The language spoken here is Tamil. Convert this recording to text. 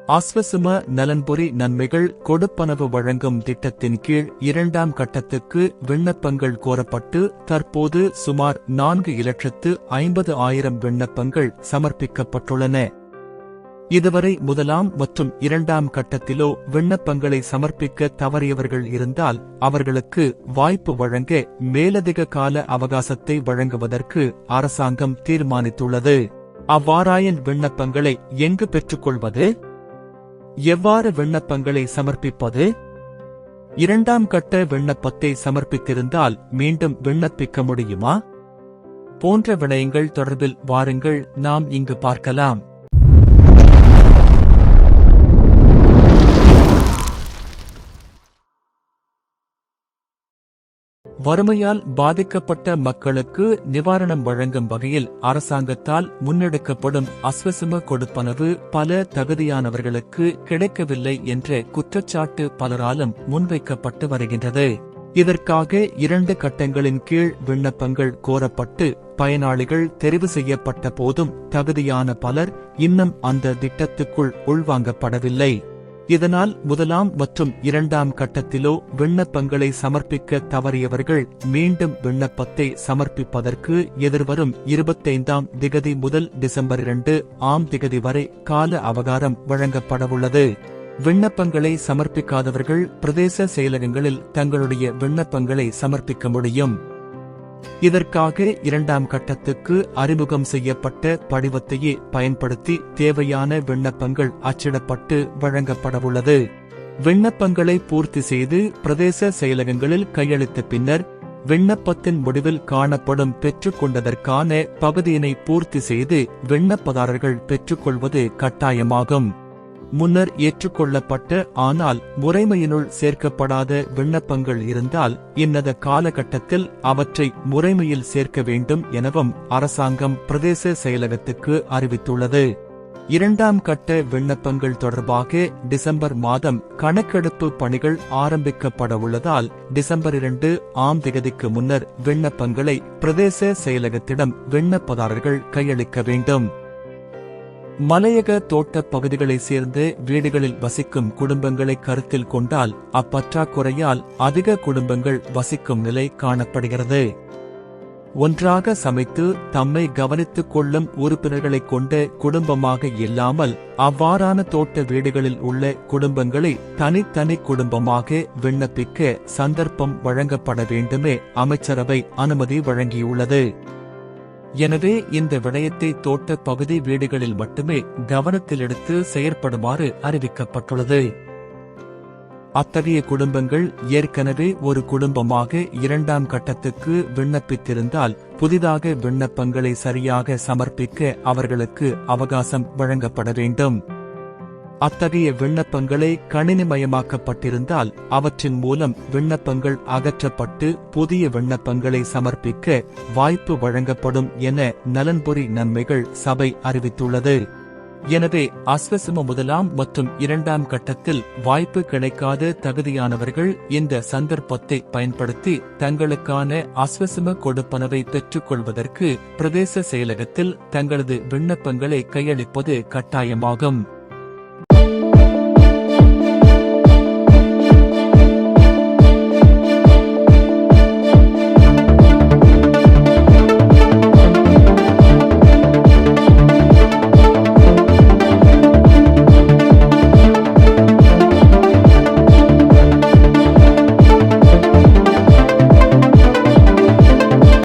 அஸ்வசும நலன்புரி நன்மைகள் கொடுப்பனவு வழங்கும் திட்டத்தின் கீழ் 2ஆம் கட்டத்துக்கு விண்ணப்பங்கள் கோரப்பட்டு தற்போது சுமார் 4,50,000 விண்ணப்பங்கள் சமர்ப்பிக்கப்பட்டுள்ளன. இதுவரை 1ஆம் மற்றும் 2ஆம் கட்டத்திலோ விண்ணப்பங்களை சமர்ப்பிக்க தவறியவர்கள் இருந்தால் அவர்களுக்கு வாய்ப்பு வழங்க மேலதிக கால அவகாசத்தை வழங்குவதற்கு அரசாங்கம் தீர்மானித்துள்ளது. அவ்வாறாயின் விண்ணப்பங்களை எங்கு பெற்றுக்கொள்வது? எவ்வாறு விண்ணப்பங்களை சமர்ப்பிப்பது? 2ஆம் கட்ட விண்ணப்பத்தை சமர்ப்பித்திருந்தால் மீண்டும் விண்ணப்பிக்க முடியுமா? போன்ற விடயங்கள் தொடர்பில் வாருங்கள் நாம் இங்கு பார்க்கலாம். வறுமையால் பாதிக்கப்பட்ட மக்களுக்கு நிவாரணம் வழங்கும் வகையில் அரசாங்கத்தால் முன்னெடுக்கப்படும் அஸ்வசும கொடுப்பனவு பல தகுதியானவர்களுக்கு கிடைக்கவில்லை என்ற குற்றச்சாட்டு பலராலும் முன்வைக்கப்பட்டு வருகின்றது. இதற்காக 2 கட்டங்களின் கீழ் விண்ணப்பங்கள் கோரப்பட்டு பயனாளிகள் தெரிவு செய்யப்பட்ட போதும் தகுதியான பலர் இன்னும் அந்த திட்டத்துக்குள் உள்வாங்கப்படவில்லை. இதனால் 1ஆம் மற்றும் 2ஆம் கட்டத்திலோ விண்ணப்பங்களை சமர்ப்பிக்க தவறியவர்கள் மீண்டும் விண்ணப்பத்தை சமர்ப்பிப்பதற்கு எதிர்வரும் 25ஆம் திகதி முதல் டிசம்பர் 2ஆம் திகதி வரை கால அவகாசம் வழங்கப்படவுள்ளது. விண்ணப்பங்களை சமர்ப்பிக்காதவர்கள் பிரதேச செயலகங்களில் தங்களுடைய விண்ணப்பங்களை சமர்ப்பிக்க முடியும். இதற்காக 2ஆம் கட்டத்துக்கு அறிமுகம் செய்யப்பட்ட படிவத்தையே பயன்படுத்தி தேவையான விண்ணப்பங்கள் அச்சிடப்பட்டு வழங்கப்படவுள்ளது. விண்ணப்பங்களை பூர்த்தி செய்து பிரதேச செயலகங்களில் கையளித்த பின்னர் விண்ணப்பத்தின் முடிவில் காணப்படும் பெற்றுக்கொண்டதற்கான பகுதியினை பூர்த்தி செய்து விண்ணப்பதாரர்கள் பெற்றுக்கொள்வது கட்டாயமாகும். முன்னர் ஏற்றுக்கொள்ளப்பட்ட ஆனால் முறைமையினுள் சேர்க்கப்படாத விண்ணப்பங்கள் இருந்தால் இன்னத காலகட்டத்தில் அவற்றை முறைமையில் சேர்க்க வேண்டும் எனவும் அரசாங்கம் பிரதேச செயலகத்துக்கு அறிவித்துள்ளது. 2ஆம் கட்ட விண்ணப்பங்கள் தொடர்பாக டிசம்பர் மாதம் கணக்கெடுப்பு பணிகள் ஆரம்பிக்கப்பட உள்ளதால் டிசம்பர் 2ஆம் திகதிக்கு முன்னர் விண்ணப்பங்களை பிரதேச செயலகத்திடம் விண்ணப்பதாரர்கள் கையளிக்க வேண்டும். மலையக தோட்ட பகுதிகளைச் சேர்ந்த வீடுகளில் வசிக்கும் குடும்பங்களை கருத்தில் கொண்டால் அப்பற்றாக்குறையால் அதிக குடும்பங்கள் வசிக்கும் நிலை காணப்படுகிறது. ஒன்றாக சமைத்து தம்மை கவனித்துக் கொள்ளும் உறுப்பினர்களைக் கொண்ட குடும்பமாக இல்லாமல் அவ்வாறான தோட்ட வீடுகளில் உள்ள குடும்பங்களை தனித்தனி குடும்பமாக விண்ணப்பிக்க சந்தர்ப்பம் வழங்கப்பட வேண்டுமே அமைச்சரவை அனுமதி வழங்கியுள்ளது. எனவே இந்த விடயத்தை தோட்ட பகுதி வீடுகளில் மட்டுமே கவனத்தில் எடுத்து செயற்படுமாறு அறிவிக்கப்பட்டுள்ளது. அத்தகைய குடும்பங்கள் ஏற்கனவே ஒரு குடும்பமாக 2ஆம் கட்டத்துக்கு விண்ணப்பித்திருந்தால் புதிதாக விண்ணப்பங்களை சரியாக சமர்ப்பிக்க அவர்களுக்கு அவகாசம் வழங்கப்பட வேண்டும். அத்தகைய விண்ணப்பங்களை கணினிமயமாக்கப்பட்டிருந்தால் அவற்றின் மூலம் விண்ணப்பங்கள் அகற்றப்பட்டு புதிய விண்ணப்பங்களை சமர்ப்பிக்க வாய்ப்பு வழங்கப்படும் என நலன்புரி நன்மைகள் சபை அறிவித்துள்ளது. எனவே அஸ்வசும 1ஆம் மற்றும் 2ஆம் கட்டத்தில் வாய்ப்பு கிடைக்காத தகுதியானவர்கள் இந்த சந்தர்ப்பத்தை பயன்படுத்தி தங்களுக்கான அஸ்வசும கொடுப்பனவை பெற்றுக்கொள்வதற்கு பிரதேச செயலகத்தில் தங்களது விண்ணப்பங்களை கையளிப்பது கட்டாயமாகும்.